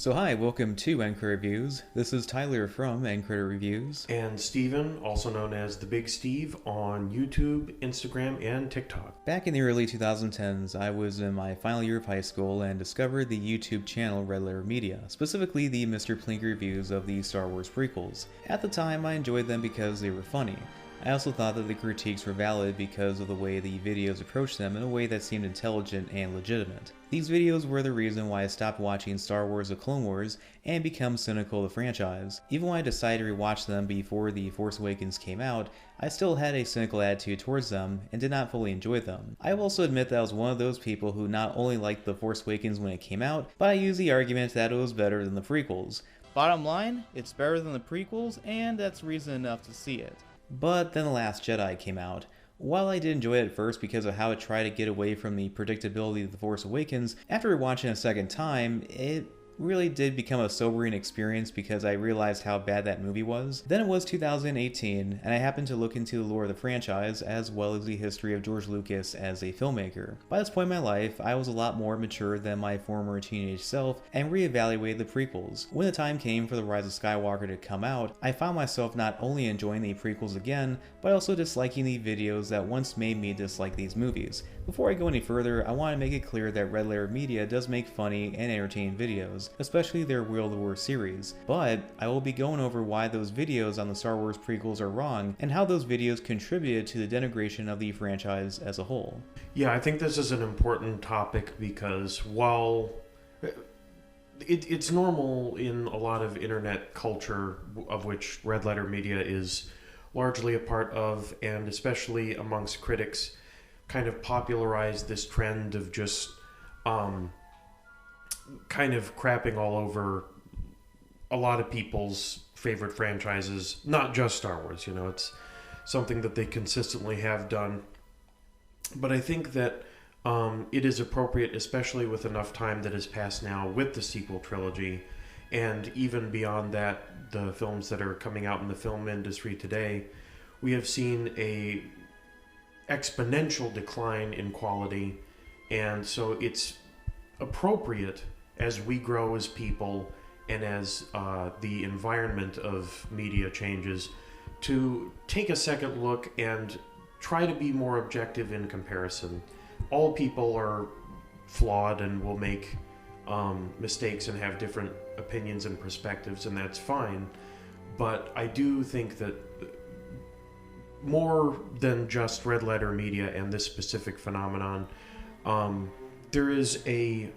So hi, welcome to End Credit Reviews. This is Tyler from End Credit Reviews. And Steven, also known as The Big Steve, on YouTube, Instagram, and TikTok. Back in the early 2010s, I was in my final year of high school and discovered the YouTube channel Red Letter Media, specifically the Mr. Plink reviews of the Star Wars prequels. At the time, I enjoyed them because they were funny. I also thought that the critiques were valid because of the way the videos approached them in a way that seemed intelligent and legitimate. These videos were the reason why I stopped watching Star Wars: The Clone Wars and become cynical of the franchise. Even when I decided to rewatch them before The Force Awakens came out, I still had a cynical attitude towards them and did not fully enjoy them. I will also admit that I was one of those people who not only liked The Force Awakens when it came out, but I used the argument that it was better than the prequels. Bottom line, it's better than the prequels, and that's reason enough to see it. But then The Last Jedi came out. While I did enjoy it at first because of how it tried to get away from the predictability of The Force Awakens, after watching it a second time, it really did become a sobering experience because I realized how bad that movie was. Then it was 2018, and I happened to look into the lore of the franchise as well as the history of George Lucas as a filmmaker. By this point in my life, I was a lot more mature than my former teenage self and reevaluated the prequels. When the time came for The Rise of Skywalker to come out, I found myself not only enjoying the prequels again, but also disliking the videos that once made me dislike these movies. Before I go any further, I want to make it clear that Red Letter Media does make funny and entertaining videos, especially their Wheel of the War series, but I will be going over why those videos on the Star Wars prequels are wrong and how those videos contributed to the denigration of the franchise as a whole. Yeah, I think this is an important topic because while it's normal in a lot of internet culture, of which Red Letter Media is largely a part of, and especially amongst critics, kind of popularized this trend of just kind of crapping all over a lot of people's favorite franchises, not just Star Wars, it's something that they consistently have done. But I think that it is appropriate, especially with enough time that has passed now with the sequel trilogy, and even beyond that, the films that are coming out in the film industry today, we have seen a exponential decline in quality, and so it's appropriate as we grow as people and as the environment of media changes to take a second look and try to be more objective in comparison. All people are flawed and will make mistakes and have different opinions and perspectives, and that's fine, but I do think that more than just Red Letter Media and this specific phenomenon, there is a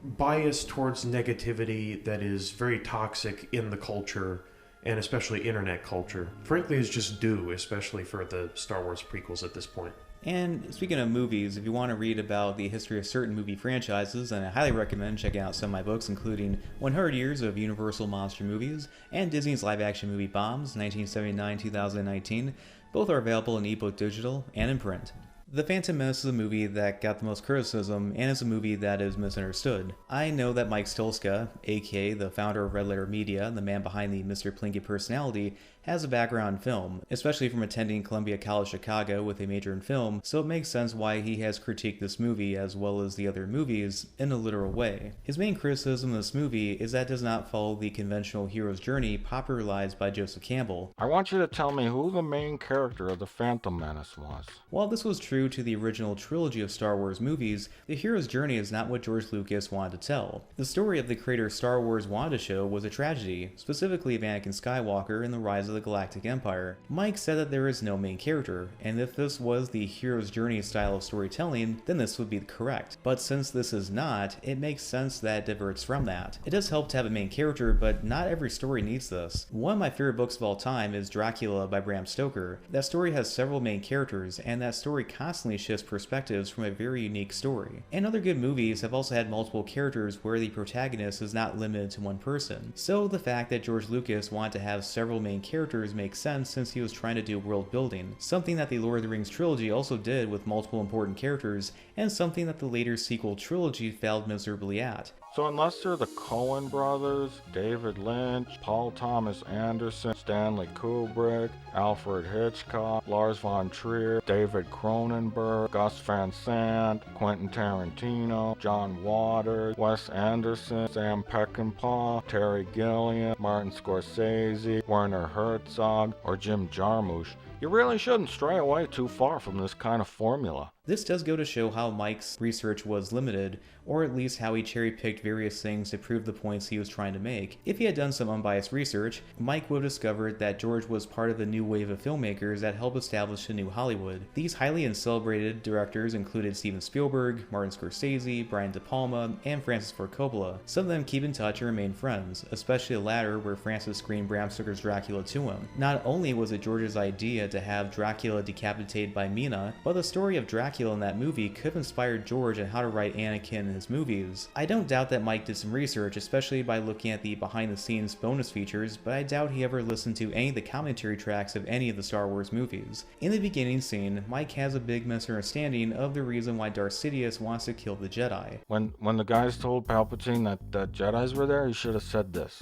bias towards negativity that is very toxic in the culture, and especially internet culture. Frankly, is just due, especially for the Star Wars prequels at this point. And speaking of movies, if you want to read about the history of certain movie franchises, then I highly recommend checking out some of my books, including 100 Years of Universal Monster Movies and Disney's live-action movie Bombs, 1979-2019. Both are available in ebook digital and in print. The Phantom Menace is a movie that got the most criticism and is a movie that is misunderstood. I know that Mike Stolska, aka the founder of Red Letter Media and the man behind the Mr. Plinkett personality, has a background in film, especially from attending Columbia College Chicago with a major in film, so it makes sense why he has critiqued this movie as well as the other movies in a literal way. His main criticism of this movie is that it does not follow the conventional hero's journey popularized by Joseph Campbell. I want you to tell me who the main character of the Phantom Menace was. While this was true to the original trilogy of Star Wars movies, the hero's journey is not what George Lucas wanted to tell. The story of the creator Star Wars wanted to show was a tragedy, specifically of Anakin Skywalker and the rise of the Galactic Empire. Mike said that there is no main character, and if this was the hero's journey style of storytelling, then this would be correct. But since this is not, it makes sense that it diverts from that. It does help to have a main character, but not every story needs this. One of my favorite books of all time is Dracula by Bram Stoker. That story has several main characters, and that story constantly shifts perspectives from a very unique story. And other good movies have also had multiple characters where the protagonist is not limited to one person. So the fact that George Lucas wanted to have several main characters characters makes sense since he was trying to do world building, something that the Lord of the Rings trilogy also did with multiple important characters, and something that the later sequel trilogy failed miserably at. So unless they're the Coen brothers, David Lynch, Paul Thomas Anderson, Stanley Kubrick, Alfred Hitchcock, Lars von Trier, David Cronenberg, Gus Van Sant, Quentin Tarantino, John Waters, Wes Anderson, Sam Peckinpah, Terry Gilliam, Martin Scorsese, Werner Herzog, or Jim Jarmusch, you really shouldn't stray away too far from this kind of formula. This does go to show how Mike's research was limited, or at least how he cherry-picked various things to prove the points he was trying to make. If he had done some unbiased research, Mike would have discovered that George was part of the new wave of filmmakers that helped establish a new Hollywood. These highly and celebrated directors included Steven Spielberg, Martin Scorsese, Brian De Palma, and Francis Ford Coppola. Some of them keep in touch and remain friends, especially the latter where Francis screened Bram Stoker's Dracula to him. Not only was it George's idea to have Dracula decapitated by Mina, but the story of Dracula in that movie could have inspired George on how to write Anakin in his movies. I don't doubt that Mike did some research, especially by looking at the behind-the-scenes bonus features, but I doubt he ever listened to any of the commentary tracks of any of the Star Wars movies. In the beginning scene, Mike has a big misunderstanding of the reason why Darth Sidious wants to kill the Jedi. When the guys told Palpatine that the Jedis were there, he should have said this.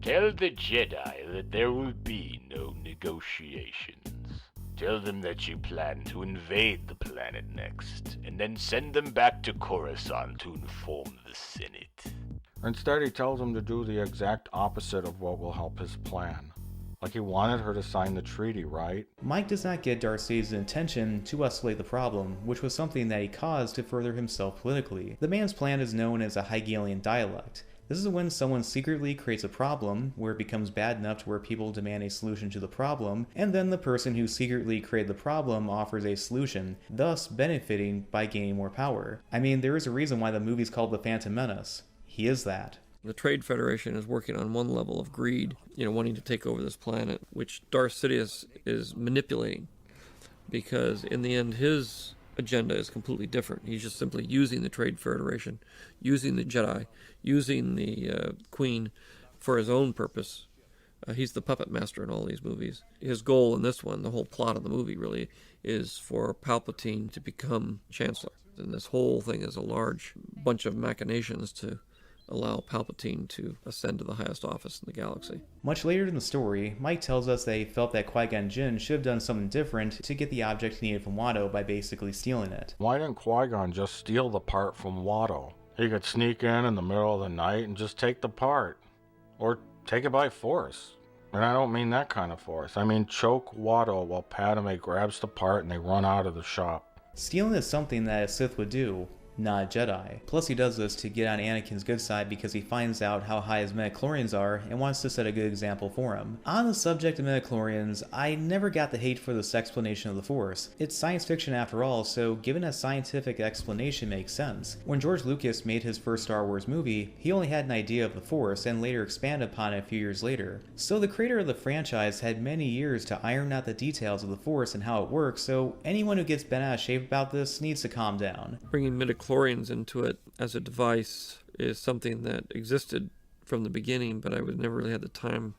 Tell the Jedi that there will be no negotiations. Tell them that you plan to invade the planet next, and then send them back to Coruscant to inform the Senate. Instead, he tells him to do the exact opposite of what will help his plan. Like he wanted her to sign the treaty, right? Mike does not get Darth Sidious' intention to escalate the problem, which was something that he caused to further himself politically. The man's plan is known as a Hegelian dialect. This is when someone secretly creates a problem where it becomes bad enough to where people demand a solution to the problem, and then the person who secretly created the problem offers a solution, thus benefiting by gaining more power. I mean, there is a reason why the movie's called The Phantom Menace. He is that. The Trade Federation is working on one level of greed, wanting to take over this planet, which Darth Sidious is manipulating, because in the end his agenda is completely different. He's just simply using the Trade Federation, using the Jedi, using the Queen for his own purpose. He's the puppet master in all these movies. His goal in this one, the whole plot of the movie really, is for Palpatine to become Chancellor. And this whole thing is a large bunch of machinations to allow Palpatine to ascend to the highest office in the galaxy. Much later in the story, Mike tells us that he felt that Qui-Gon Jinn should have done something different to get the object he needed from Watto by basically stealing it. Why didn't Qui-Gon just steal the part from Watto? He could sneak in the middle of the night and just take the part. Or take it by force. And I don't mean that kind of force. I mean choke Watto while Padme grabs the part and they run out of the shop. Stealing is something that a Sith would do, not a Jedi. Plus he does this to get on Anakin's good side because he finds out how high his midichlorians are and wants to set a good example for him. On the subject of midichlorians, I never got the hate for this explanation of the Force. It's science fiction after all, so given a scientific explanation makes sense. When George Lucas made his first Star Wars movie, he only had an idea of the Force and later expanded upon it a few years later. So the creator of the franchise had many years to iron out the details of the Force and how it works, so anyone who gets bent out of shape about this needs to calm down. Bringing midichlorians into it as a device is something that existed from the beginning, but I would never really had the time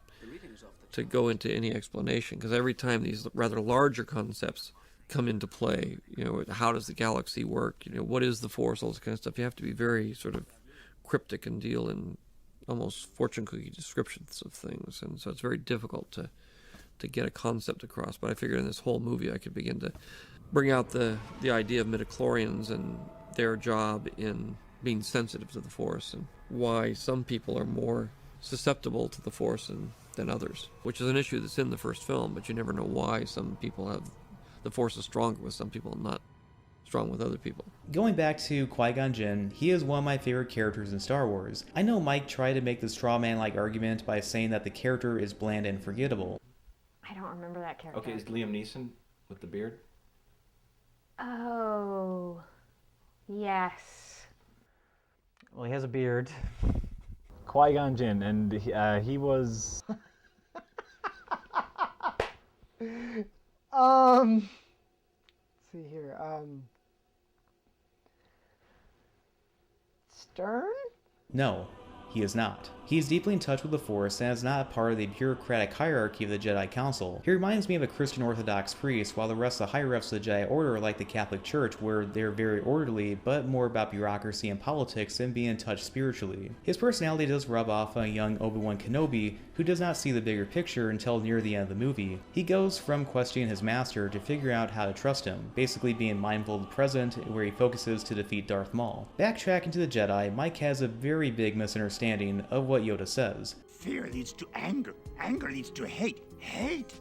to go into any explanation, because every time these rather larger concepts come into play, how does the galaxy work, what is the Force, all this kind of stuff, you have to be very sort of cryptic and deal in almost fortune cookie descriptions of things, and so it's very difficult to get a concept across. But I figured in this whole movie I could begin to bring out the idea of midichlorians and their job in being sensitive to the Force, and why some people are more susceptible to the Force than others, which is an issue that's in the first film, but you never know why some people have the Force is stronger with some people and not strong with other people. Going back to Qui-Gon Jinn, he is one of my favorite characters in Star Wars. I know Mike tried to make the straw man-like argument by saying that the character is bland and forgettable. I don't remember that character. Okay, is Liam Neeson with the beard? Oh, yes. Well, he has a beard. Qui-Gon Jinn, and he was... let's see here. Stern? No, he is not. He is deeply in touch with the Force and is not a part of the bureaucratic hierarchy of the Jedi Council. He reminds me of a Christian Orthodox priest, while the rest of the higher-ups of the Jedi Order are like the Catholic Church, where they're very orderly, but more about bureaucracy and politics than being in touch spiritually. His personality does rub off on a young Obi-Wan Kenobi, who does not see the bigger picture until near the end of the movie. He goes from questioning his master to figure out how to trust him, basically being mindful of the present, where he focuses to defeat Darth Maul. Backtracking to the Jedi, Mike has a very big misunderstanding of what Yoda says. Fear leads to anger. Anger leads to hate. Hate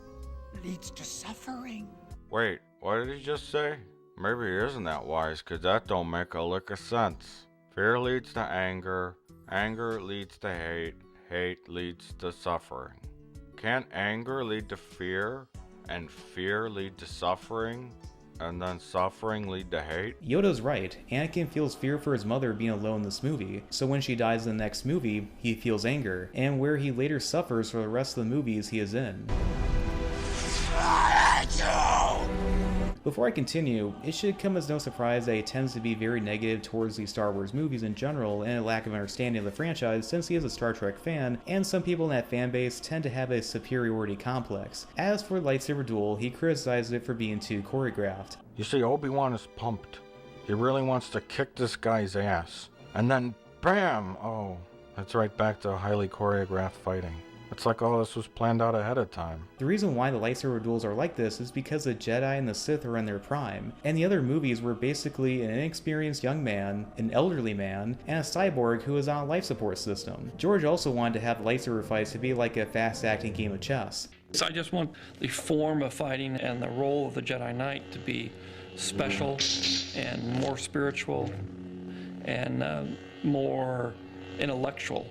leads to suffering. Wait, what did he just say? Maybe he isn't that wise, 'cause that don't make a lick of sense. Fear leads to anger. Anger leads to hate. Hate leads to suffering. Can't anger lead to fear? And fear lead to suffering? And then suffering lead to hate? Yoda's right. Anakin feels fear for his mother being alone in this movie, so when she dies in the next movie, he feels anger, and where he later suffers for the rest of the movies he is in. Before I continue, it should come as no surprise that he tends to be very negative towards the Star Wars movies in general and a lack of understanding of the franchise since he is a Star Trek fan, and some people in that fan base tend to have a superiority complex. As for the lightsaber duel, he criticized it for being too choreographed. You see, Obi-Wan is pumped. He really wants to kick this guy's ass. And then, bam! Oh, it's right back to highly choreographed fighting. It's like all this was planned out ahead of time. The reason why the lightsaber duels are like this is because the Jedi and the Sith are in their prime, and the other movies were basically an inexperienced young man, an elderly man, and a cyborg who was on a life support system. George also wanted to have the lightsaber fights to be like a fast-acting game of chess. So I just want the form of fighting and the role of the Jedi Knight to be special and more spiritual and more intellectual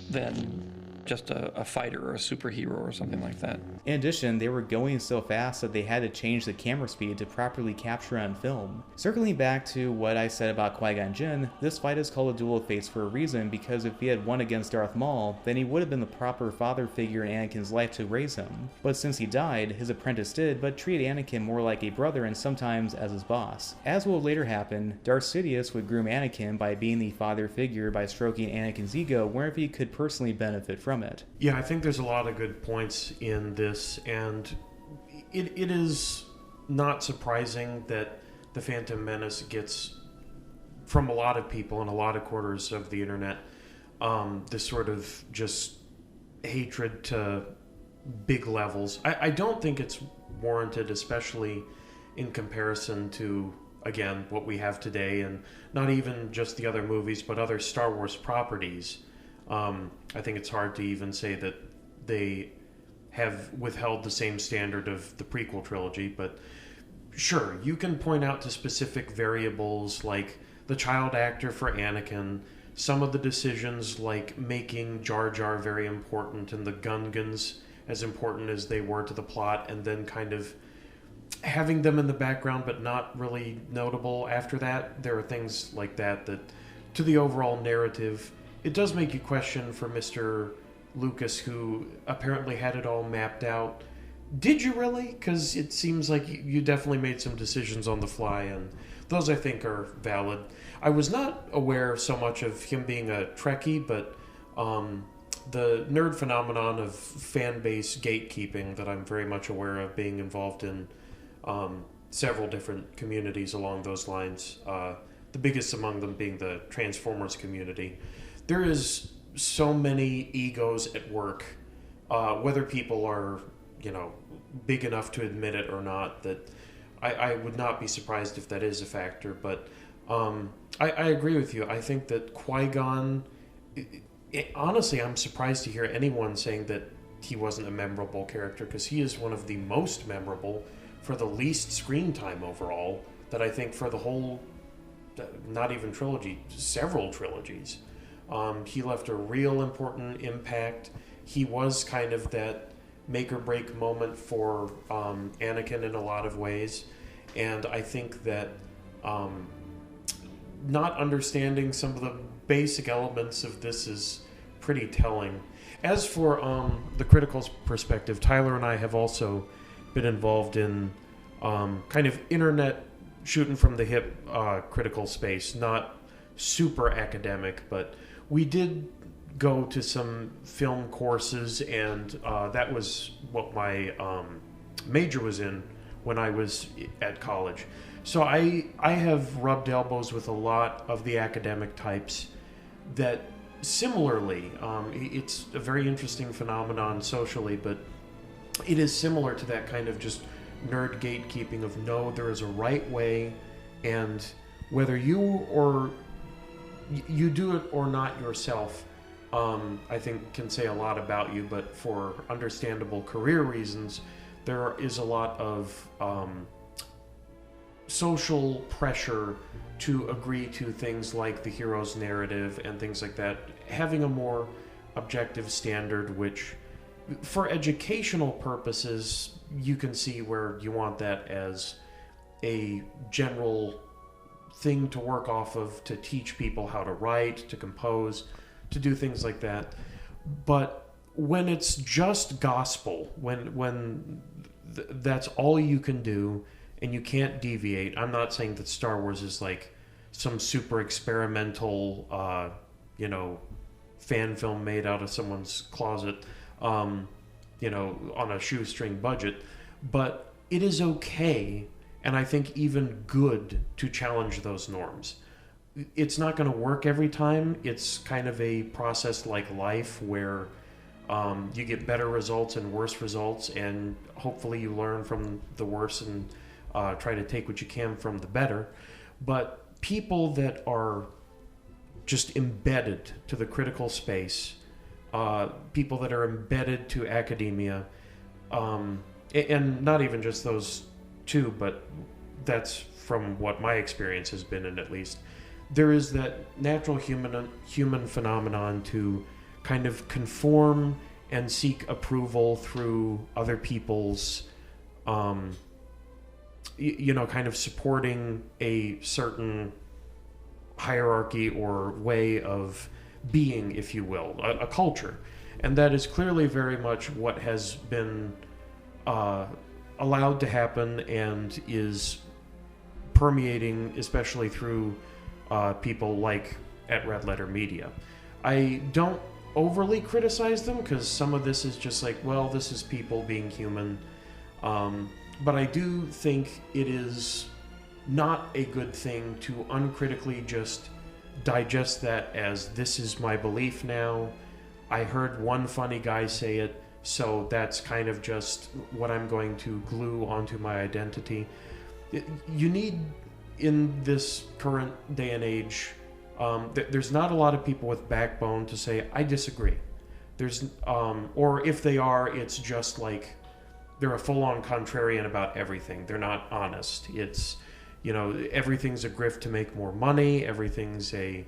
than just a fighter or a superhero or something like that. In addition, they were going so fast that they had to change the camera speed to properly capture on film. Circling back to what I said about Qui-Gon Jinn, this fight is called a duel of fates for a reason, because if he had won against Darth Maul, then he would have been the proper father figure in Anakin's life to raise him. But since he died, his apprentice did, but treated Anakin more like a brother and sometimes as his boss. As will later happen, Darth Sidious would groom Anakin by being the father figure by stroking Anakin's ego wherever he could personally benefit from it. Yeah, I think there's a lot of good points in this, and it is not surprising that the Phantom Menace gets, from a lot of people in a lot of quarters of the internet, this sort of just hatred to big levels. I don't think it's warranted, especially in comparison to, again, what we have today, and not even just the other movies, but other Star Wars properties. I think it's hard to even say that they have withheld the same standard of the prequel trilogy, but sure, you can point out to specific variables like the child actor for Anakin, some of the decisions like making Jar Jar very important and the Gungans as important as they were to the plot, and then kind of having them in the background but not really notable after that. There are things like that that, to the overall narrative, it does make you question for Mr. Lucas, who apparently had it all mapped out. Did you really? Because it seems like you definitely made some decisions on the fly, and those I think are valid. I was not aware so much of him being a Trekkie, but the nerd phenomenon of fan base gatekeeping that I'm very much aware of, being involved in several different communities along those lines, the biggest among them being the Transformers community. There is so many egos at work, whether people are, big enough to admit it or not, that I would not be surprised if that is a factor. But I agree with you. I think that Qui-Gon, honestly, I'm surprised to hear anyone saying that he wasn't a memorable character, because he is one of the most memorable for the least screen time overall, that I think for the whole, not even trilogy, several trilogies. He left a real important impact. He was kind of that make or break moment for Anakin in a lot of ways. And I think that not understanding some of the basic elements of this is pretty telling. As for the critical perspective, Tyler and I have also been involved in kind of internet shooting from the hip critical space, not super academic, but we did go to some film courses, and that was what my major was in when I was at college. So I have rubbed elbows with a lot of the academic types that similarly, it's a very interesting phenomenon socially, but it is similar to that kind of just nerd gatekeeping of no, there is a right way, and whether you do it or not yourself, I think can say a lot about you, but for understandable career reasons, there is a lot of social pressure to agree to things like the hero's narrative and things like that, having a more objective standard, which for educational purposes, you can see where you want that as a general thing to work off of, to teach people how to write, to compose, to do things like that. But when it's just gospel, when that's all you can do and you can't deviate, I'm not saying that Star Wars is like some super experimental, fan film made out of someone's closet, on a shoestring budget, but it is okay, and I think even good, to challenge those norms. It's not going to work every time. It's kind of a process like life where you get better results and worse results, and hopefully you learn from the worse and try to take what you can from the better. But people that are just embedded to the critical space, people that are embedded to academia, and not even just those two, but that's from what my experience has been, and at least there is that natural human phenomenon to kind of conform and seek approval through other people's kind of supporting a certain hierarchy or way of being, if you will, a culture. And that is clearly very much what has been allowed to happen and is permeating, especially through people like at Red Letter Media. I don't overly criticize them because some of this is just like, well, this is people being human. But I do think it is not a good thing to uncritically just digest that as, this is my belief now. I heard one funny guy say it, so that's kind of just what I'm going to glue onto my identity. You need, in this current day and age, there's not a lot of people with backbone to say, I disagree. Or if they are, it's just like they're a full-on contrarian about everything. They're not honest. It's, everything's a grift to make more money. Everything's a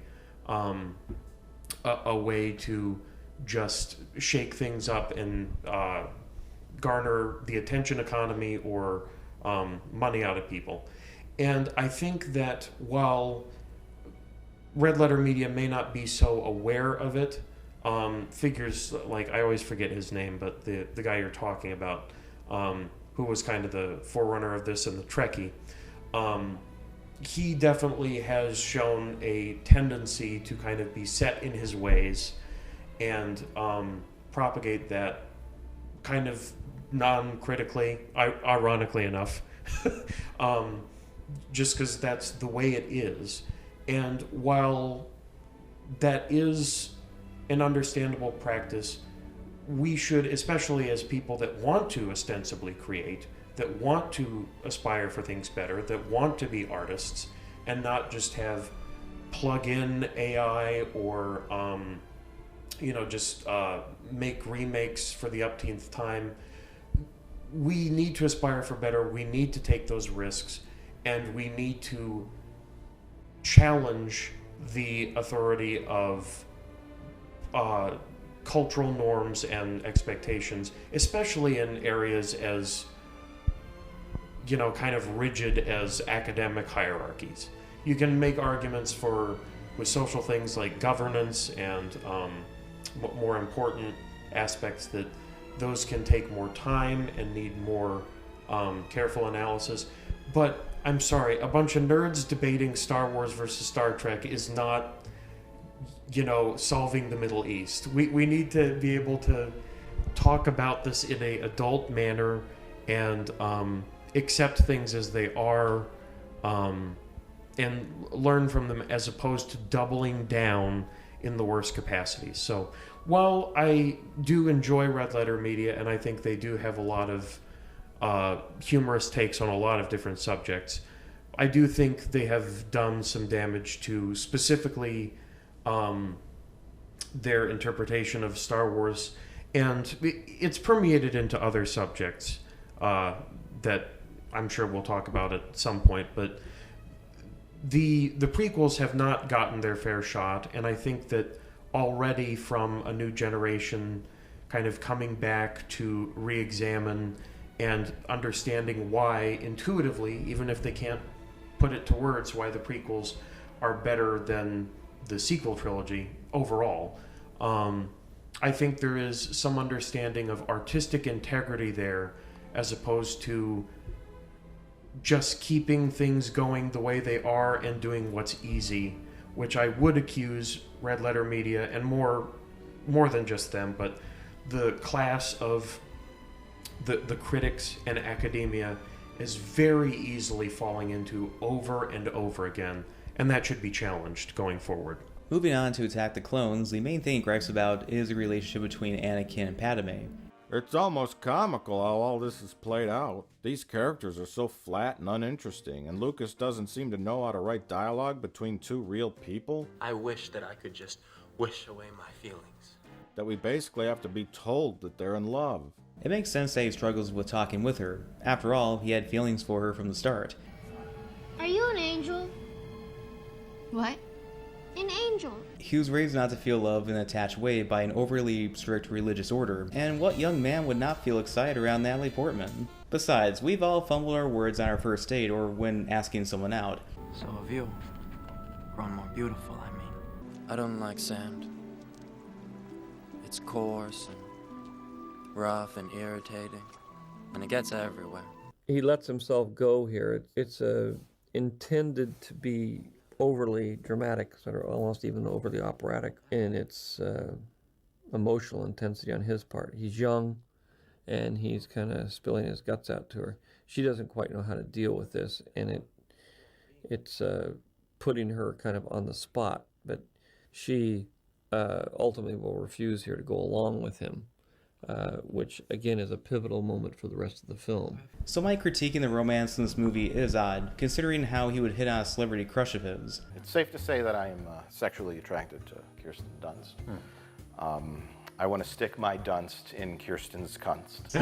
way to just shake things up and garner the attention economy or money out of people. And I think that while Red Letter Media may not be so aware of it, figures like, I always forget his name, but the guy you're talking about, who was kind of the forerunner of this and the Trekkie, he definitely has shown a tendency to kind of be set in his ways and propagate that kind of non-critically, ironically enough, just because that's the way it is. And while that is an understandable practice, we should, especially as people that want to ostensibly create, that want to aspire for things better, that want to be artists, and not just have plug-in AI or just make remakes for the upteenth time. We need to aspire for better. We need to take those risks, and we need to challenge the authority of cultural norms and expectations, especially in areas as kind of rigid as academic hierarchies. You can make arguments with social things like governance and more important aspects, that those can take more time and need more careful analysis. But I'm sorry, a bunch of nerds debating Star Wars versus Star Trek is not solving the Middle East. We need to be able to talk about this in a adult manner and accept things as they are, and learn from them, as opposed to doubling down in the worst capacity. So while I do enjoy Red Letter Media, and I think they do have a lot of humorous takes on a lot of different subjects, I do think they have done some damage to specifically their interpretation of Star Wars, and it's permeated into other subjects that I'm sure we'll talk about at some point, but the prequels have not gotten their fair shot, and I think that already from a new generation kind of coming back to re-examine and understanding why intuitively, even if they can't put it to words, why the prequels are better than the sequel trilogy overall. I think there is some understanding of artistic integrity there, as opposed to just keeping things going the way they are and doing what's easy, which I would accuse Red Letter Media, and more than just them, but the class of the critics and academia is very easily falling into over and over again, and that should be challenged going forward. Moving on to Attack the Clones, the main thing he gripes about is the relationship between Anakin and Padme. It's almost comical how all this is played out. These characters are so flat and uninteresting, and Lucas doesn't seem to know how to write dialogue between two real people. I wish that I could just wish away my feelings. That we basically have to be told that they're in love. It makes sense that he struggles with talking with her. After all, he had feelings for her from the start. Are you an angel? What? An angel. He was raised not to feel love in an attached way by an overly strict religious order, and what young man would not feel excited around Natalie Portman? Besides, we've all fumbled our words on our first date or when asking someone out. So have you. Grown more beautiful, I mean. I don't like sand. It's coarse and rough and irritating, and it gets everywhere. He lets himself go here. It's intended to be overly dramatic, sort of almost even overly operatic in its emotional intensity on his part. He's young, and he's kind of spilling his guts out to her. She doesn't quite know how to deal with this, and it's putting her kind of on the spot. But she ultimately will refuse here to go along with him, which again is a pivotal moment for the rest of the film. So my critique in the romance in this movie is odd, considering how he would hit on a celebrity crush of his. It's safe to say that I am sexually attracted to Kirsten Dunst. I want to stick my Dunst in Kirsten's Kunst.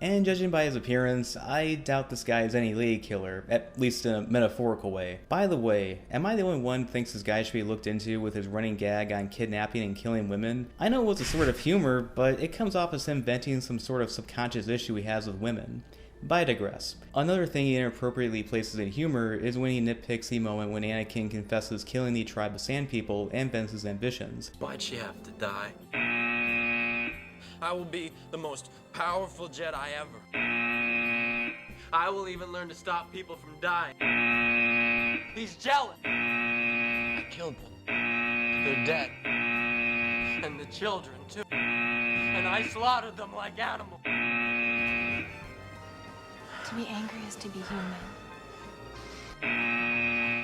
And judging by his appearance, I doubt this guy is any lady killer, at least in a metaphorical way. By the way, am I the only one who thinks this guy should be looked into with his running gag on kidnapping and killing women? I know it was a sort of humor, but it comes off as him venting some sort of subconscious issue he has with women. But I digress. Another thing he inappropriately places in humor is when he nitpicks the moment when Anakin confesses killing the tribe of Sand People and bends his ambitions. Why'd she have to die? I will be the most powerful Jedi ever. I will even learn to stop people from dying. He's jealous. I killed them. They're dead. And the children, too. And I slaughtered them like animals. To be angry is to be human.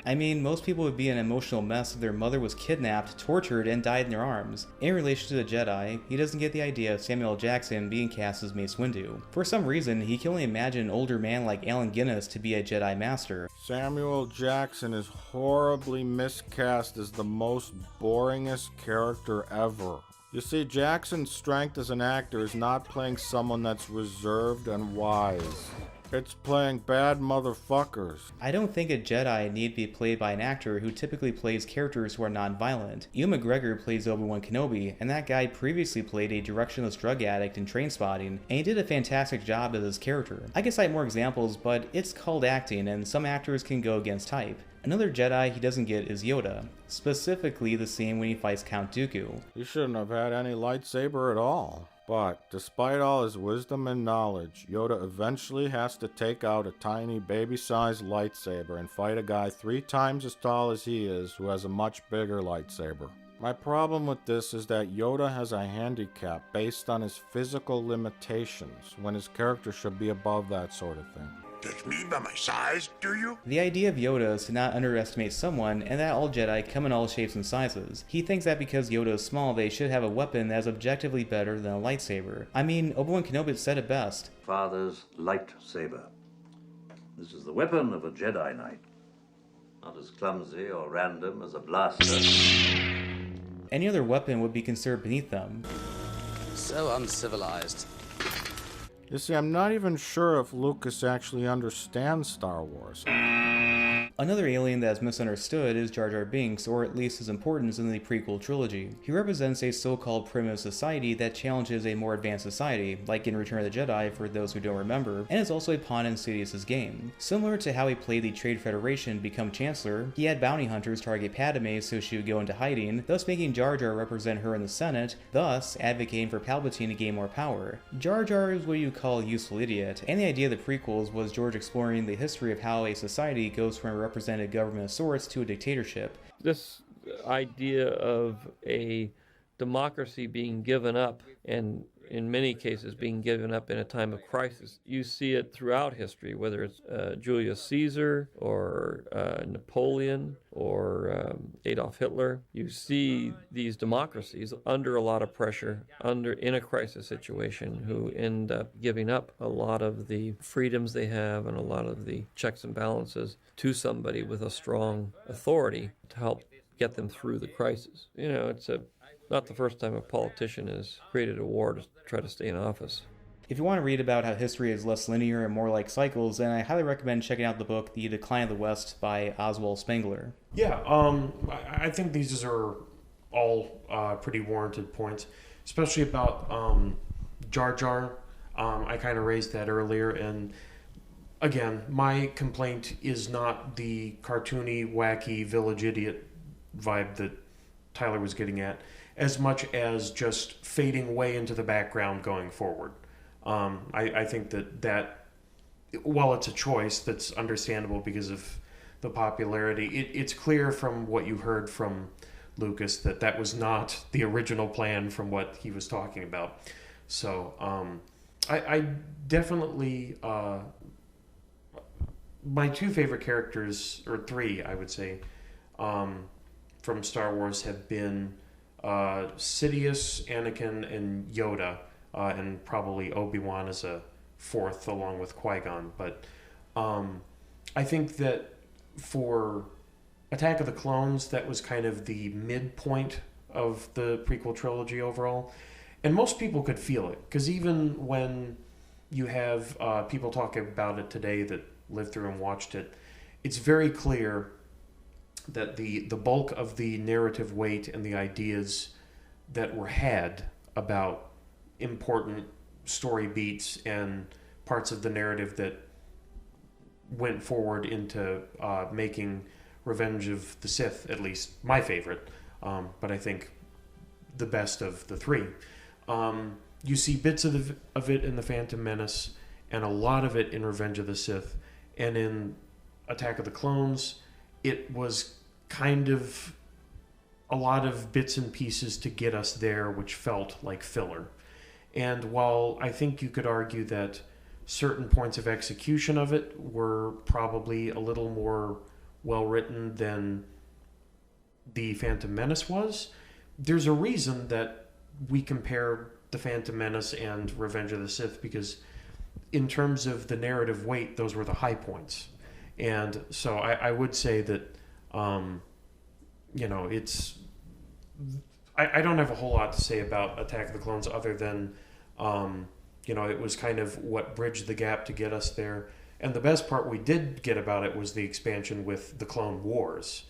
I mean, most people would be an emotional mess if their mother was kidnapped, tortured, and died in their arms. In relation to the Jedi, he doesn't get the idea of Samuel L. Jackson being cast as Mace Windu. For some reason, he can only imagine an older man like Allen Guinness to be a Jedi Master. Samuel Jackson is horribly miscast as the most boringest character ever. You see, Jackson's strength as an actor is not playing someone that's reserved and wise. It's playing bad motherfuckers. I don't think a Jedi need be played by an actor who typically plays characters who are non-violent. Ewan McGregor plays Obi-Wan Kenobi, and that guy previously played a directionless drug addict in Trainspotting, and he did a fantastic job as his character. I could cite more examples, but it's called acting, and some actors can go against type. Another Jedi he doesn't get is Yoda, specifically the scene when he fights Count Dooku. He shouldn't have had any lightsaber at all. But despite all his wisdom and knowledge, Yoda eventually has to take out a tiny baby-sized lightsaber and fight a guy 3 times as tall as he is who has a much bigger lightsaber. My problem with this is that Yoda has a handicap based on his physical limitations, when his character should be above that sort of thing. Judge me by my size, do you? The idea of Yoda is to not underestimate someone, and that all Jedi come in all shapes and sizes. He thinks that because Yoda is small, they should have a weapon that is objectively better than a lightsaber. I mean, Obi-Wan Kenobi said it best. Father's lightsaber. This is the weapon of a Jedi Knight. Not as clumsy or random as a blaster. Any other weapon would be considered beneath them. So uncivilized. You see, I'm not even sure if Lucas actually understands Star Wars. Another alien that is misunderstood is Jar Jar Binks, or at least his importance in the prequel trilogy. He represents a so-called primitive society that challenges a more advanced society, like in Return of the Jedi for those who don't remember, and is also a pawn in Sidious's game. Similar to how he played the Trade Federation become Chancellor, he had bounty hunters target Padme so she would go into hiding, thus making Jar Jar represent her in the Senate, thus advocating for Palpatine to gain more power. Jar Jar is what you call a useful idiot, and the idea of the prequels was George exploring the history of how a society goes from a represented government of sorts to a dictatorship. This idea of a democracy being given up, and in many cases being given up in a time of crisis, you see it throughout history, whether it's Julius Caesar or Napoleon or Adolf Hitler. You see these democracies under a lot of pressure, in a crisis situation, who end up giving up a lot of the freedoms they have and a lot of the checks and balances to somebody with a strong authority to help get them through the crisis. You know, it's not the first time a politician has created a war to try to stay in office. If you want to read about how history is less linear and more like cycles, then I highly recommend checking out the book The Decline of the West by Oswald Spengler. Yeah, I think these are all pretty warranted points, especially about Jar Jar. I kind of raised that earlier, and again, my complaint is not the cartoony, wacky, village idiot vibe that Tyler was getting at, as much as just fading way into the background going forward. I think that while it's a choice that's understandable because of the popularity, it's clear from what you heard from Lucas that was not the original plan from what he was talking about. So I definitely, my 2 favorite characters, or 3 I would say, from Star Wars have been Sidious, Anakin, and Yoda, and probably Obi-Wan as a 4th along with Qui-Gon. But I think that for Attack of the Clones, that was kind of the midpoint of the prequel trilogy overall. And most people could feel it, because even when you have people talking about it today that lived through and watched it, it's very clear that the bulk of the narrative weight and the ideas that were had about important story beats and parts of the narrative that went forward into making Revenge of the Sith, at least my favorite, but I think the best of the 3. You see bits of it in The Phantom Menace, and a lot of it in Revenge of the Sith, and in Attack of the Clones, it was kind of a lot of bits and pieces to get us there, which felt like filler. And while I think you could argue that certain points of execution of it were probably a little more well-written than The Phantom Menace was, there's a reason that we compare The Phantom Menace and Revenge of the Sith, because in terms of the narrative weight, those were the high points. And so I would say that it's... I don't have a whole lot to say about Attack of the Clones other than, it was kind of what bridged the gap to get us there. And the best part we did get about it was the expansion with the Clone Wars,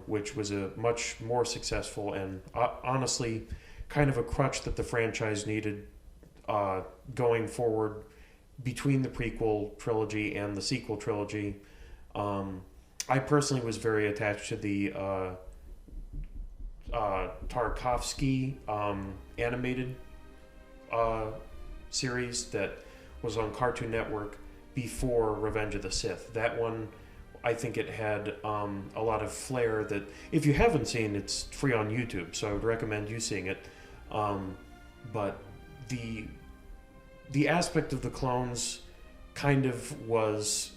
which was a much more successful and honestly kind of a crutch that the franchise needed going forward between the prequel trilogy and the sequel trilogy. I personally was very attached to the Tarkovsky animated series that was on Cartoon Network before Revenge of the Sith. That one, I think it had a lot of flair that, if you haven't seen, it's free on YouTube, so I would recommend you seeing it. But the aspect of the clones kind of was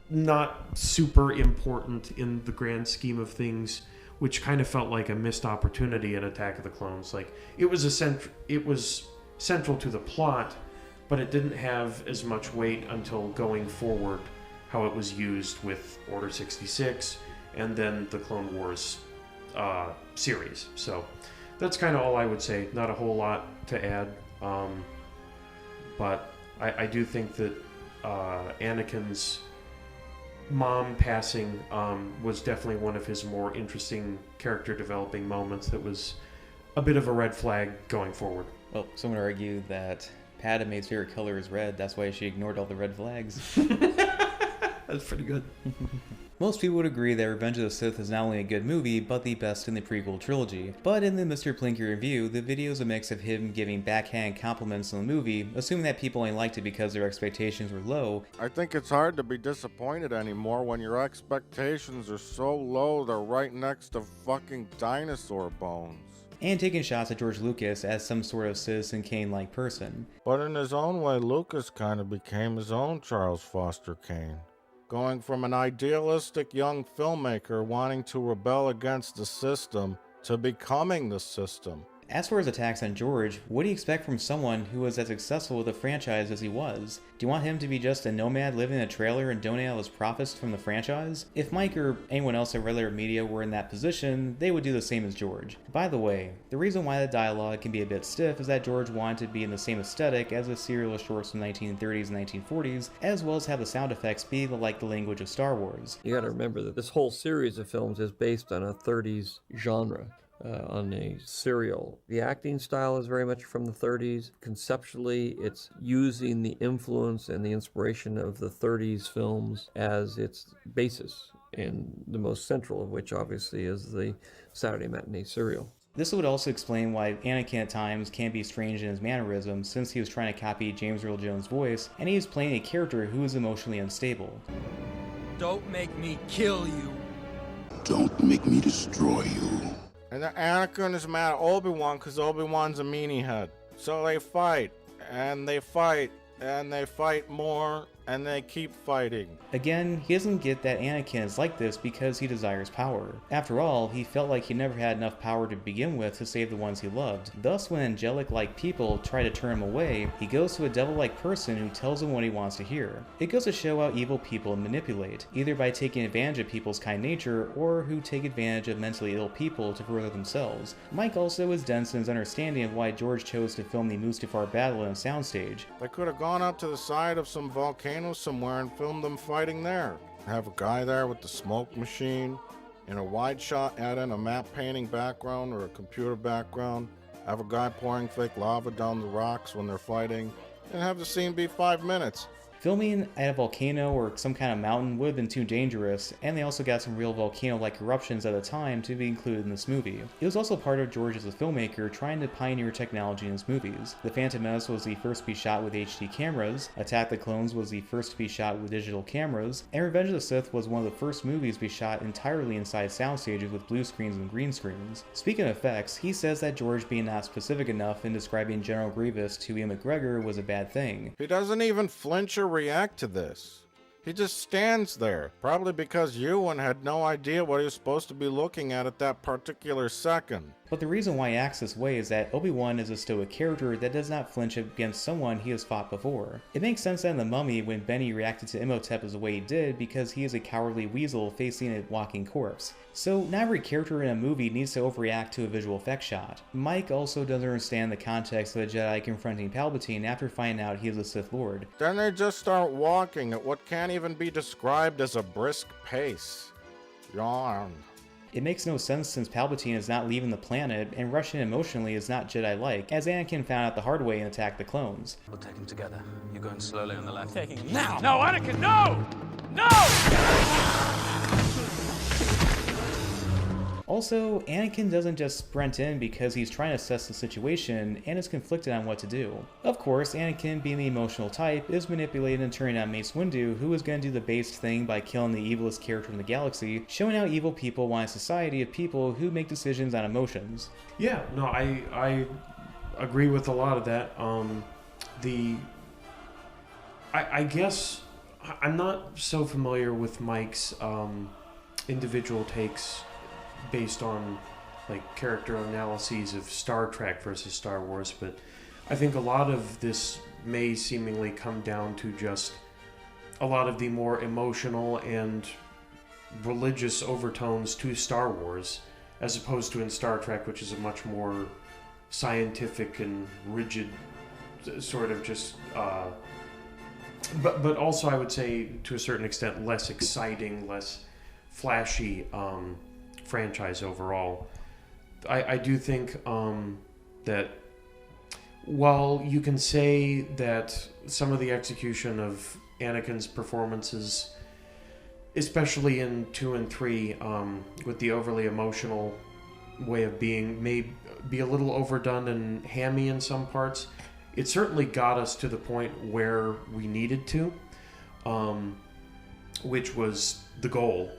not super important in the grand scheme of things, which kind of felt like a missed opportunity in Attack of the Clones. Like, it was central to the plot, but it didn't have as much weight until going forward, how it was used with Order 66 and then the Clone Wars series. So that's kind of all I would say. Not a whole lot to add, but I do think that Anakin's mom passing was definitely one of his more interesting character developing moments that was a bit of a red flag going forward. Well, some would argue that Padme's favorite color is red, that's why she ignored all the red flags. That's pretty good. Most people would agree that Revenge of the Sith is not only a good movie, but the best in the prequel trilogy. But in the Mr. Plinky review, the video is a mix of him giving backhand compliments on the movie, assuming that people only liked it because their expectations were low. I think it's hard to be disappointed anymore when your expectations are so low they're right next to fucking dinosaur bones. And taking shots at George Lucas as some sort of Citizen Kane-like person. But in his own way, Lucas kind of became his own Charles Foster Kane. Going from an idealistic young filmmaker wanting to rebel against the system to becoming the system. As for his attacks on George, what do you expect from someone who was as successful with the franchise as he was? Do you want him to be just a nomad living in a trailer and donate all his profits from the franchise? If Mike or anyone else in regular media were in that position, they would do the same as George. By the way, the reason why the dialogue can be a bit stiff is that George wanted to be in the same aesthetic as the serial shorts from the 1930s and 1940s, as well as have the sound effects be like the language of Star Wars. You gotta remember that this whole series of films is based on a 30s genre. On a serial. The acting style is very much from the 30s. Conceptually, it's using the influence and the inspiration of the 30s films as its basis, and the most central of which obviously is the Saturday matinee serial. This would also explain why Anakin at times can be strange in his mannerisms, since he was trying to copy James Earl Jones' voice, and he was playing a character who is emotionally unstable. Don't make me kill you. Don't make me destroy you. And then Anakin is mad at Obi-Wan because Obi-Wan's a meanie head. So they fight, and they fight, and they fight more, and they keep fighting. Again, he doesn't get that Anakin is like this because he desires power. After all, he felt like he never had enough power to begin with to save the ones he loved. Thus, when angelic-like people try to turn him away, he goes to a devil-like person who tells him what he wants to hear. It goes to show how evil people manipulate, either by taking advantage of people's kind nature, or who take advantage of mentally ill people to further themselves. Mike also is dense in his understanding of why George chose to film the Mustafar battle in a soundstage. They could have gone up to the side of some volcano somewhere and filmed them fighting there. Have a guy there with the smoke machine, in a wide shot add in a map painting background or a computer background, have a guy pouring fake lava down the rocks when they're fighting, and have the scene be 5 minutes. Filming at a volcano or some kind of mountain would have been too dangerous, and they also got some real volcano-like eruptions at the time to be included in this movie. It was also part of George as a filmmaker trying to pioneer technology in his movies. The Phantom Menace was the first to be shot with HD cameras, Attack the Clones was the first to be shot with digital cameras, and Revenge of the Sith was one of the first movies to be shot entirely inside soundstages with blue screens and green screens. Speaking of effects, he says that George being not specific enough in describing General Grievous to Ian McGregor was a bad thing. He doesn't even flinch or react to this. He just stands there, probably because Ewan had no idea what he was supposed to be looking at that particular second. But the reason why he acts this way is that Obi-Wan is a stoic character that does not flinch against someone he has fought before. It makes sense that in The Mummy when Benny reacted to Imhotep as the way he did because he is a cowardly weasel facing a walking corpse. So not every character in a movie needs to overreact to a visual effects shot. Mike also doesn't understand the context of a Jedi confronting Palpatine after finding out he is a Sith Lord. Then they just start walking at what can't even be described as a brisk pace. Yawn. It makes no sense since Palpatine is not leaving the planet, and rushing emotionally is not Jedi-like, as Anakin found out the hard way in Attack the Clones. We'll take him together. You're going slowly on the left. Taking him now! No, Anakin, no! No! Also, Anakin doesn't just sprint in because he's trying to assess the situation and is conflicted on what to do. Of course, Anakin, being the emotional type, is manipulated and turning on Mace Windu, who is going to do the based thing by killing the evilest character in the galaxy, showing how evil people want a society of people who make decisions on emotions. Yeah, no, I agree with a lot of that. I guess I'm not so familiar with Mike's individual takes based on like character analyses of Star Trek versus Star Wars, but I think a lot of this may seemingly come down to just a lot of the more emotional and religious overtones to Star Wars, as opposed to in Star Trek, which is a much more scientific and rigid sort of just but also I would say to a certain extent less exciting, less flashy franchise overall. I do think that while you can say that some of the execution of Anakin's performances, especially in 2 and 3, with the overly emotional way of being, may be a little overdone and hammy in some parts, it certainly got us to the point where we needed to, which was the goal,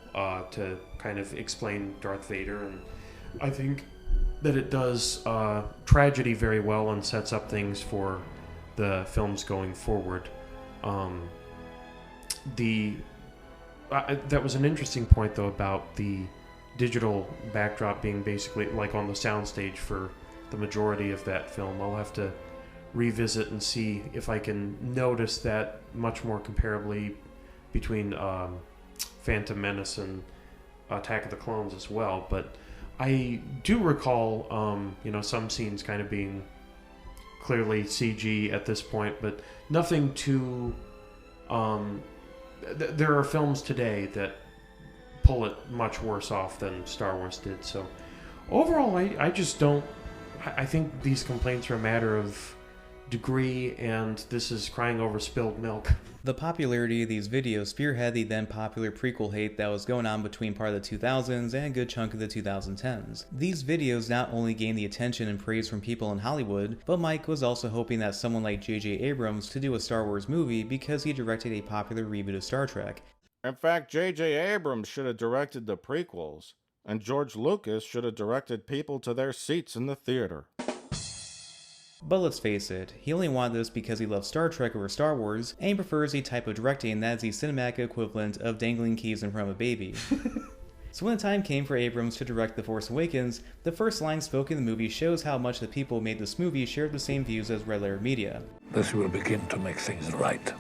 to kind of explain Darth Vader. And I think that it does tragedy very well and sets up things for the films going forward. That was an interesting point, though, about the digital backdrop being basically like on the soundstage for the majority of that film. I'll have to revisit and see if I can notice that much more comparably between Phantom Menace and Attack of the Clones as well. But I do recall, some scenes kind of being clearly CG at this point, but nothing too... there are films today that pull it much worse off than Star Wars did. So overall, I just don't... I think these complaints are a matter of degree, and this is crying over spilled milk. The popularity of these videos spearheaded the then popular prequel hate that was going on between part of the 2000s and a good chunk of the 2010s. These videos not only gained the attention and praise from people in Hollywood, but Mike was also hoping that someone like J.J. Abrams to do a Star Wars movie because he directed a popular reboot of Star Trek. In fact, J.J. Abrams should have directed the prequels, and George Lucas should have directed people to their seats in the theater. But let's face it, he only wanted this because he loves Star Trek over Star Wars, and he prefers a type of directing that is the cinematic equivalent of dangling keys in front of a baby. So when the time came for Abrams to direct The Force Awakens, the first line spoken in the movie shows how much the people who made this movie shared the same views as Red Letter Media. This will begin to make things right.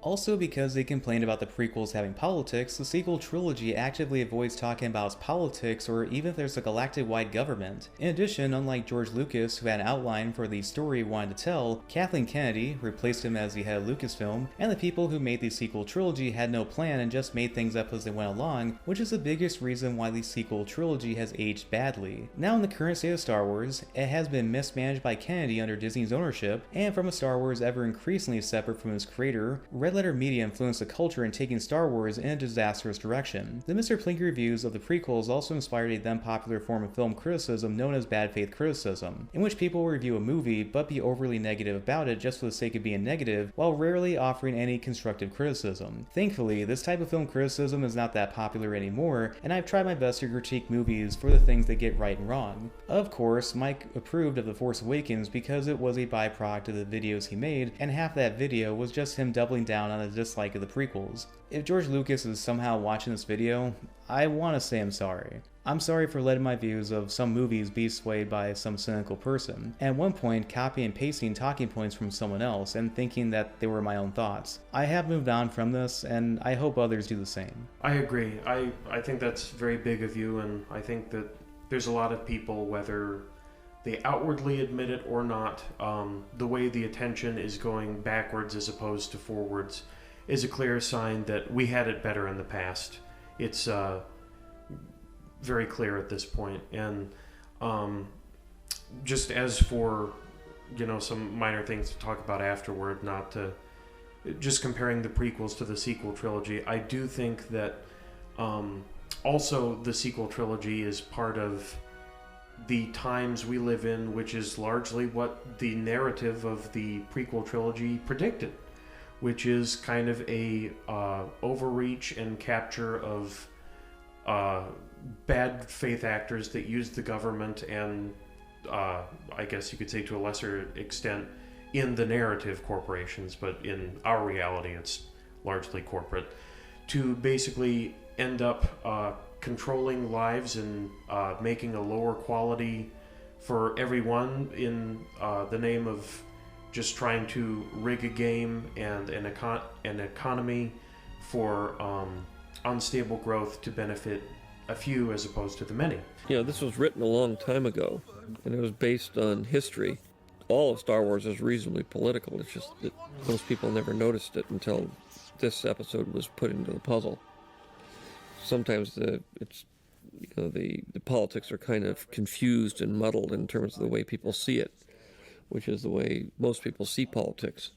Also, because they complained about the prequels having politics, the sequel trilogy actively avoids talking about its politics or even if there's a galactic-wide government. In addition, unlike George Lucas, who had an outline for the story he wanted to tell, Kathleen Kennedy replaced him as the head of Lucasfilm, and the people who made the sequel trilogy had no plan and just made things up as they went along, which is the biggest reason why the sequel trilogy has aged badly. Now in the current state of Star Wars, it has been mismanaged by Kennedy under Disney's ownership, and from a Star Wars ever increasingly separate from its creator, Red Letter Media influenced the culture in taking Star Wars in a disastrous direction. The Mr. Plinky reviews of the prequels also inspired a then popular form of film criticism known as bad faith criticism, in which people will review a movie but be overly negative about it just for the sake of being negative, while rarely offering any constructive criticism. Thankfully, this type of film criticism is not that popular anymore, and I've tried my best to critique movies for the things they get right and wrong. Of course, Mike approved of The Force Awakens because it was a byproduct of the videos he made, and half that video was just him doubling down on the dislike of the prequels. If George Lucas is somehow watching this video, I want to say I'm sorry. I'm sorry for letting my views of some movies be swayed by some cynical person, and at one point copying and pasting talking points from someone else and thinking that they were my own thoughts. I have moved on from this, and I hope others do the same. I agree. I think that's very big of you, and I think that there's a lot of people, whether they outwardly admit it or not, the way the attention is going backwards as opposed to forwards is a clear sign that we had it better in the past. It's very clear at this point. And just as for, some minor things to talk about afterward, not to just comparing the prequels to the sequel trilogy, I do think that Also, the sequel trilogy is part of the times we live in, which is largely what the narrative of the prequel trilogy predicted, which is kind of a overreach and capture of bad faith actors that use the government and I guess you could say to a lesser extent in the narrative corporations, but in our reality it's largely corporate, to basically end up controlling lives and making a lower quality for everyone in the name of just trying to rig a game and an economy for unstable growth to benefit a few as opposed to the many. You know, this was written a long time ago, and it was based on history. All of Star Wars is reasonably political. It's just that most people never noticed it until this episode was put into the puzzle. Sometimes the politics are kind of confused and muddled in terms of the way people see it, which is the way most people see politics.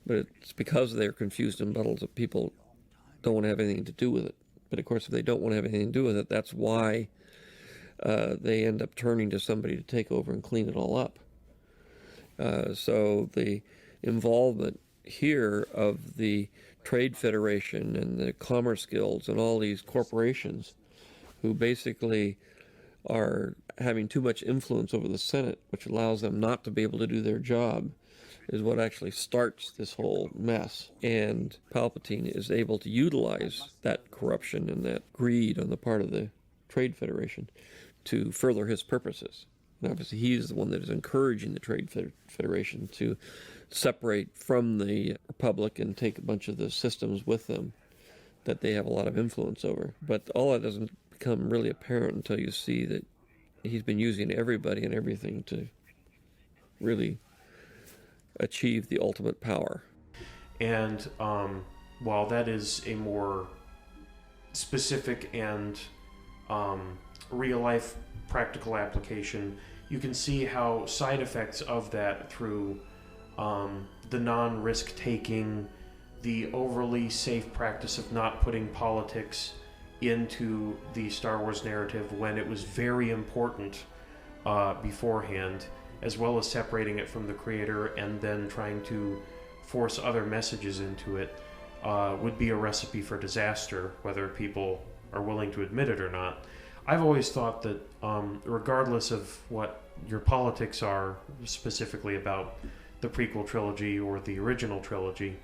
But it's because they're confused and muddled that people don't want to have anything to do with it. But of course, if they don't want to have anything to do with it, that's why they end up turning to somebody to take over and clean it all up. So the involvement here of the Trade Federation and the Commerce Guilds and all these corporations who basically are having too much influence over the Senate, which allows them not to be able to do their job, is what actually starts this whole mess. And Palpatine is able to utilize that corruption and that greed on the part of the Trade Federation to further his purposes. And obviously he's the one that is encouraging the Trade Federation to separate from the Republic and take a bunch of the systems with them that they have a lot of influence over. But all that doesn't become really apparent until you see that he's been using everybody and everything to really achieve the ultimate power. And while that is a more specific and real-life practical application, you can see how side effects of that through the non-risk-taking, the overly safe practice of not putting politics into the Star Wars narrative when it was very important beforehand, as well as separating it from the creator and then trying to force other messages into it, would be a recipe for disaster, whether people are willing to admit it or not. I've always thought that regardless of what your politics are, specifically about the prequel trilogy or the original trilogy,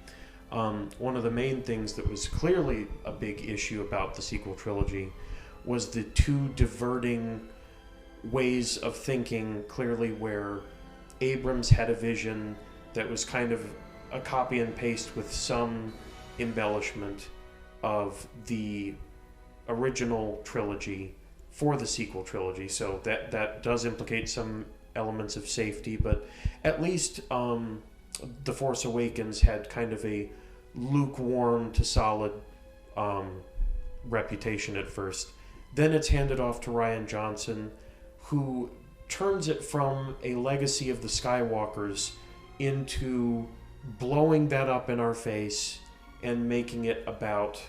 one of the main things that was clearly a big issue about the sequel trilogy was the two diverting ways of thinking, clearly where Abrams had a vision that was kind of a copy and paste with some embellishment of the original trilogy for the sequel trilogy. So that does implicate some elements of safety, but at least The Force Awakens had kind of a lukewarm to solid reputation at first. Then it's handed off to Rian Johnson, who turns it from a legacy of the Skywalkers into blowing that up in our face and making it about,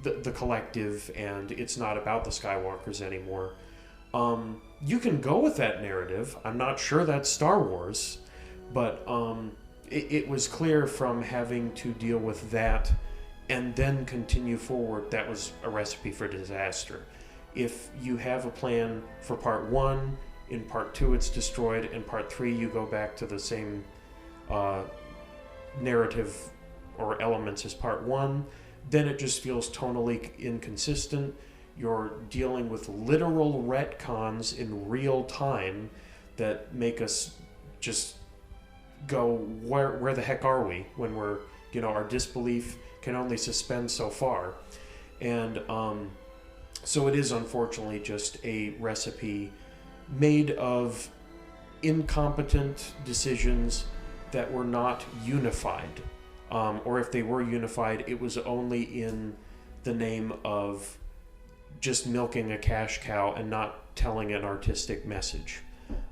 the collective, and it's not about the Skywalkers anymore. You can go with that narrative. I'm not sure that's Star Wars, but it was clear from having to deal with that and then continue forward, that was a recipe for disaster. If you have a plan for part 1, in part 2 it's destroyed, in part 3 you go back to the same narrative or elements as part 1, then it just feels tonally inconsistent. You're dealing with literal retcons in real time that make us just go, where the heck are we, when we're, our disbelief can only suspend so far. And so it is unfortunately just a recipe made of incompetent decisions that were not unified. Or if they were unified, it was only in the name of just milking a cash cow and not telling an artistic message.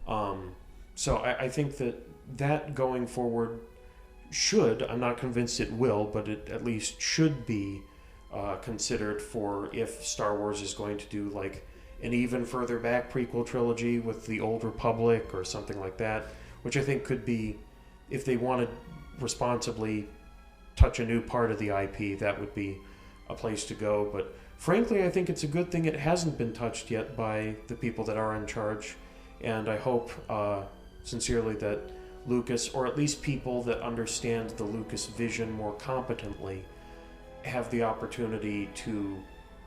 So I think that going forward should, I'm not convinced it will, but it at least should be considered for if Star Wars is going to do like an even further back prequel trilogy with the Old Republic or something like that, which I think could be, if they wanted responsibly touch a new part of the IP, that would be a place to go. But frankly, I think it's a good thing it hasn't been touched yet by the people that are in charge, and I hope sincerely that Lucas, or at least people that understand the Lucas vision more competently, have the opportunity to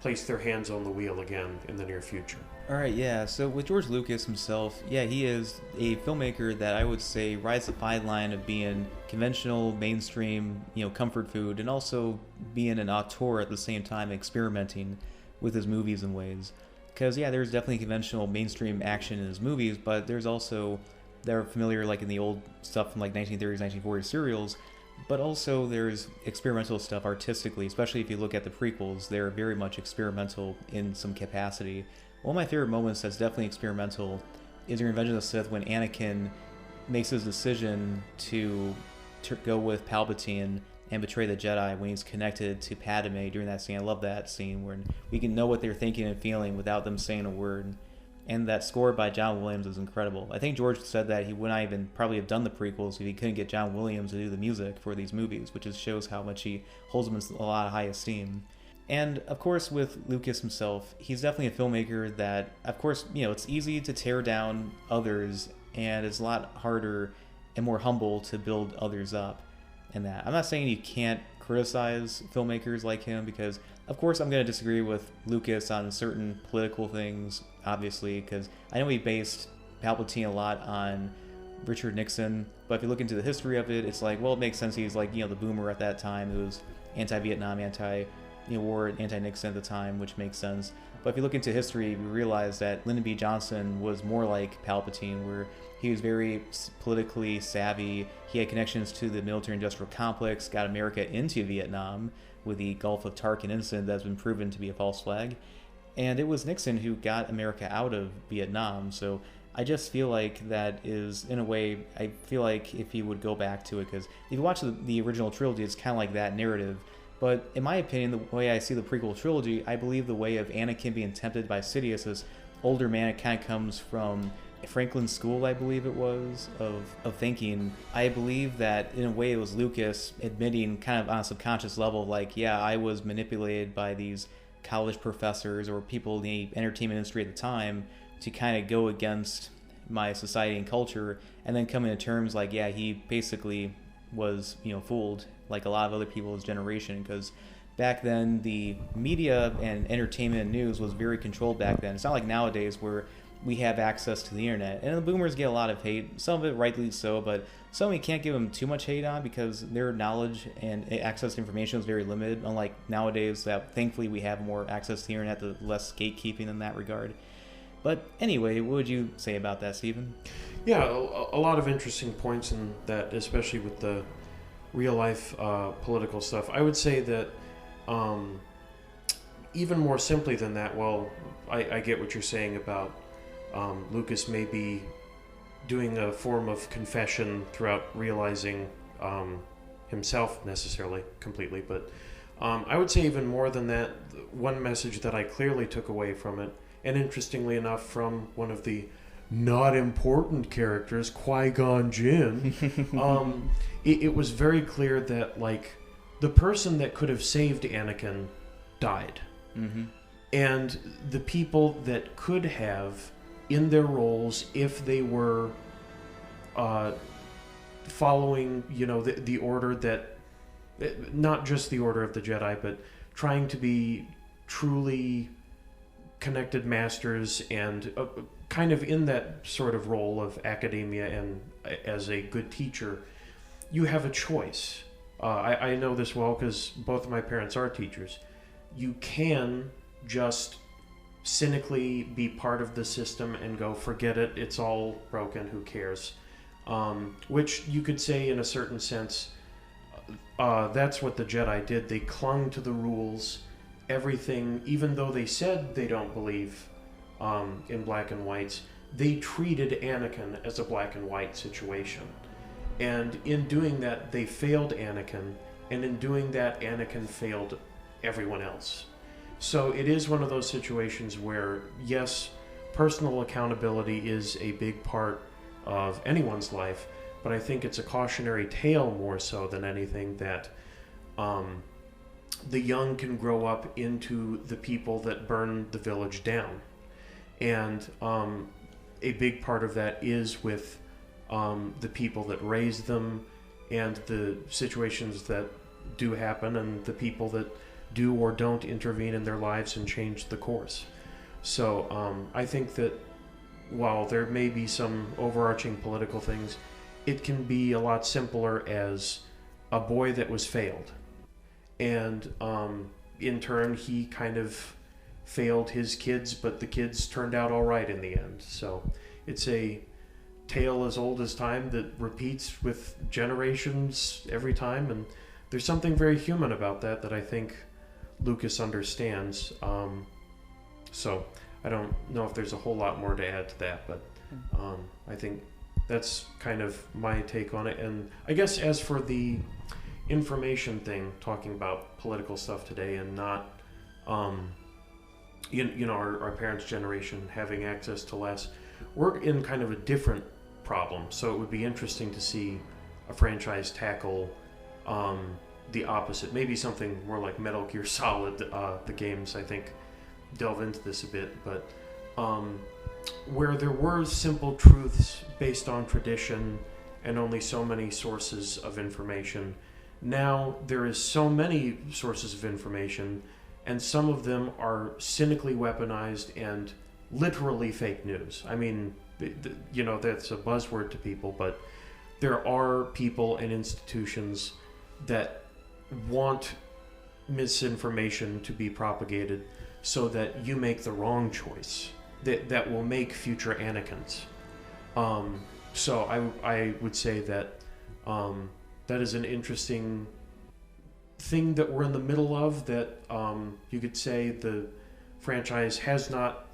place their hands on the wheel again in the near future. Alright, yeah, so with George Lucas himself, yeah, he is a filmmaker that I would say rides the fine line of being conventional, mainstream, comfort food, and also being an auteur at the same time, experimenting with his movies in ways. Because, yeah, there's definitely conventional, mainstream action in his movies, but there's also, they're familiar like in the old stuff from like 1930s, 1940s serials, but also there's experimental stuff artistically, especially if you look at the prequels. They're very much experimental in some capacity. One of my favorite moments that's definitely experimental is in Revenge of the Sith when Anakin makes his decision to go with Palpatine and betray the Jedi when he's connected to Padme during that scene. I love that scene where we can know what they're thinking and feeling without them saying a word. And that score by John Williams is incredible. I think George said that he would not even probably have done the prequels if he couldn't get John Williams to do the music for these movies, which just shows how much he holds them in a lot of high esteem. And of course, with Lucas himself, he's definitely a filmmaker that, of course, it's easy to tear down others, and it's a lot harder and more humble to build others up. And that I'm not saying you can't criticize filmmakers like him, because of course I'm going to disagree with Lucas on certain political things, obviously, because I know he based Palpatine a lot on Richard Nixon, but if you look into the history of it, it's like, well, it makes sense. He's like, the boomer at that time who was anti-Vietnam, anti-war, anti-Nixon at the time, which makes sense. But if you look into history, you realize that Lyndon B. Johnson was more like Palpatine, where he was very politically savvy. He had connections to the military-industrial complex, got America into Vietnam with the Gulf of Tonkin incident that's been proven to be a false flag. And it was Nixon who got America out of Vietnam. So I just feel like that is, in a way, I feel like if he would go back to it, because if you watch the original trilogy, it's kind of like that narrative. But in my opinion, the way I see the prequel trilogy, I believe the way of Anakin being tempted by Sidious, this older man, it kind of comes from Franklin's school, I believe it was, of thinking. I believe that in a way it was Lucas admitting kind of on a subconscious level, like, yeah, I was manipulated by these college professors or people in the entertainment industry at the time to kind of go against my society and culture, and then coming to terms like, yeah, he basically was, fooled like a lot of other people of his generation, because back then the media and entertainment and news was very controlled back then. It's not like nowadays where we have access to the internet, and the boomers get a lot of hate, some of it rightly so, but some we can't give them too much hate on because their knowledge and access to information is very limited, unlike nowadays that thankfully we have more access to the internet, the less gatekeeping in that regard. But anyway, what would you say about that, Stephen? Yeah, a lot of interesting points in that, especially with the real life political stuff. I would say that even more simply than that, well, I get what you're saying about Lucas maybe doing a form of confession throughout realizing himself necessarily completely, but I would say even more than that, one message that I clearly took away from it, and interestingly enough from one of the not important characters, Qui-Gon Jinn, it was very clear that like the person that could have saved Anakin died. Mm-hmm. And the people that could have in their roles, if they were following, the order that, not just the order of the Jedi, but trying to be truly connected masters and kind of in that sort of role of academia and as a good teacher, you have a choice. I know this well because both of my parents are teachers. You can just cynically be part of the system and go, forget it, it's all broken, who cares? Which you could say in a certain sense, that's what the Jedi did. They clung to the rules, everything, even though they said they don't believe in black and whites, they treated Anakin as a black and white situation. And in doing that, they failed Anakin, and in doing that, Anakin failed everyone else. So it is one of those situations where, yes, personal accountability is a big part of anyone's life, but I think it's a cautionary tale more so than anything that the young can grow up into the people that burn the village down. And a big part of that is with the people that raise them and the situations that do happen and the people that do or don't intervene in their lives and change the course. So I think that while there may be some overarching political things, it can be a lot simpler as a boy that was failed. And in turn, he kind of failed his kids, but the kids turned out all right in the end. So it's a tale as old as time that repeats with generations every time. And there's something very human about that I think Lucas understands. So I don't know if there's a whole lot more to add to that, but I think that's kind of my take on it. And I guess as for the information thing, talking about political stuff today and not, you know, our parents' generation having access to less, we're in kind of a different problem. So it would be interesting to see a franchise tackle the opposite. Maybe something more like Metal Gear Solid, the games, I think, delve into this a bit, but where there were simple truths based on tradition and only so many sources of information, now there is so many sources of information, and some of them are cynically weaponized and literally fake news. I mean, you know, that's a buzzword to people, but there are people and institutions that want misinformation to be propagated so that you make the wrong choice that will make future Anakins. So I would say that that is an interesting thing that we're in the middle of, that you could say the franchise has not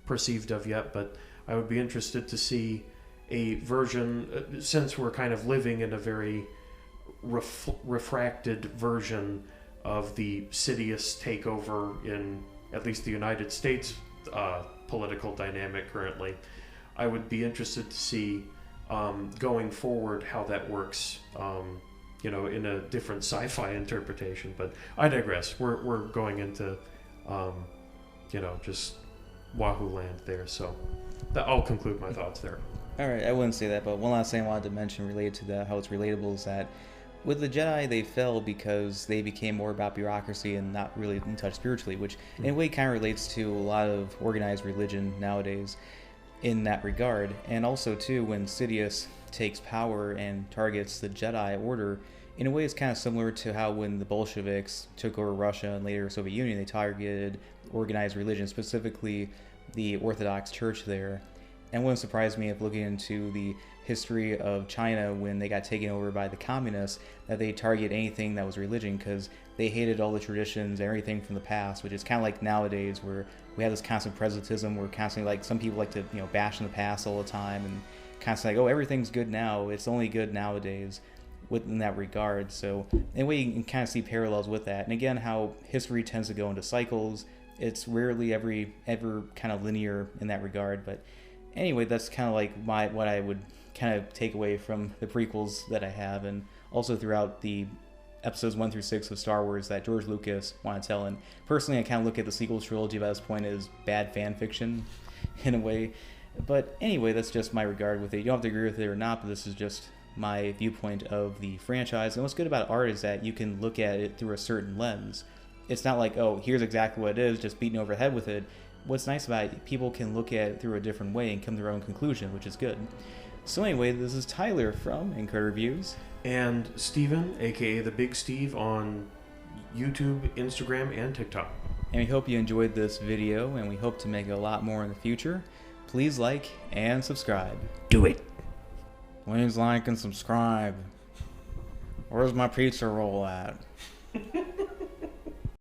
perceived of yet, but I would be interested to see a version, since we're kind of living in a very refracted version of the Sidious takeover in at least the United States political dynamic currently. I would be interested to see going forward how that works, you know, in a different sci-fi interpretation. But I digress. We're going into, you know, just Wahoo land there. So I'll conclude my thoughts there. All right, I wouldn't say that, but one last thing I wanted to mention related to that, how it's relatable, is that with the Jedi, they fell because they became more about bureaucracy and not really in touch spiritually, which in a way kind of relates to a lot of organized religion nowadays in that regard. And also, too, when Sidious takes power and targets the Jedi Order, in a way it's kind of similar to how when the Bolsheviks took over Russia and later Soviet Union, they targeted organized religion, specifically the Orthodox Church there. And it wouldn't surprise me if looking into the history of China when they got taken over by the communists, that they target anything that was religion because they hated all the traditions, everything from the past, which is kind of like nowadays where we have this constant presentism. We're constantly like, some people like to, you know, bash in the past all the time and constantly like, oh, everything's good now. It's only good nowadays within that regard. So in a way you can kind of see parallels with that. And again, how history tends to go into cycles. It's rarely ever kind of linear in that regard. But anyway, that's kind of like what I would kind of take away from the prequels that I have, and also throughout the episodes 1 through 6 of Star Wars that George Lucas wanted to tell. And personally, I kind of look at the sequel trilogy by this point as bad fan fiction in a way. But anyway, that's just my regard with it. You don't have to agree with it or not, but this is just my viewpoint of the franchise. And what's good about art is that you can look at it through a certain lens. It's not like, oh, here's exactly what it is, just beating over the head with it. What's nice about it, people can look at it through a different way and come to their own conclusion, which is good. So anyway, this is Tyler from Incredible Reviews. And Steven, aka the Big Steve, on YouTube, Instagram, and TikTok. And we hope you enjoyed this video, and we hope to make a lot more in the future. Please like and subscribe. Do it. Please like and subscribe. Where's my pizza roll at?